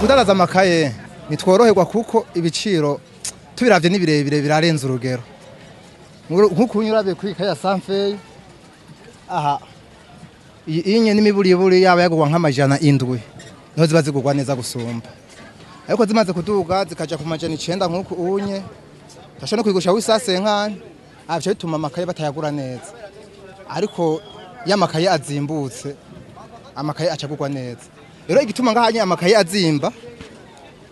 Kudaraza amakaye nitworoherwa kuko ibiciro tubiravye ni birebire birarenza urugero. Nkuko unyurabe kuri ikaye ya Sanfey aha inye n'imiburiburi yaba yagurwa nk'amajana indwi no ziba zigurwa neza gusumba. Ariko zimaze kuduga zikaja ku majana 9 nkuko unye tasha no kwigusha wisase nkani avyo bituma amakaye batayagura neza. Ariko y'amakaye azimbutse amakaye acagurwa neza. Rero igituma ngahanye amakaye azimba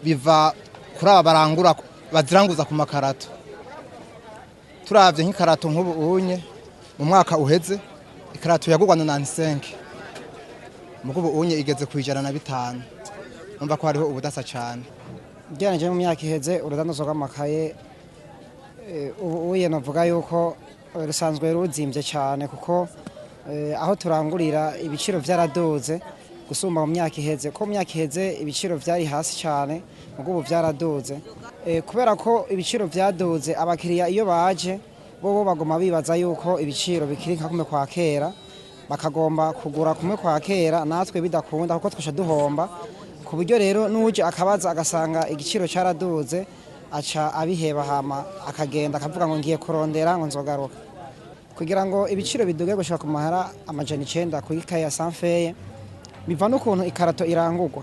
biva kuri abarangura baziranguza ku makarato. Turavye nk'ikarato nk'ubu unye mu mwaka uheze ikarato yagurwa na 95 mugubu unye igeze kwijana na 5 umva ko hariho ubudasa cyane. Byanje mu myaka iheze urudandazo rw'amakaye uye navuga yuko rusanzwe ruzimbye cyane kuko aho turangurira ibiciro byaradoze gusumba mu myaka iheze ko mu myaka iheze ibiciro byari hasi cyane mugubu byaradoze kubera ko ibiciro byadoze abakiriya iyo baje bo bagoma bibaza yuko ibiciro bikiri nka kumwe kwa kera bakagomba kugura kumwe kwa kera natwe bidakunda kuko twasha duhomba ku buryo rero nuje akabaza agasanga igiciro cyaradoze aca abiheba hama akagenda akavuga ngo ngiye kurondera ngo nzogaruka kugira ngo ibiciro biduge gushaka ku mahara amajana 9 ku ikaye ya Sanfey biva n'ukuntu ikarato irangurwa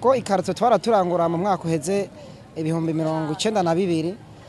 ko ikarato twara turangura mu mwaka uheze ibihumbi 92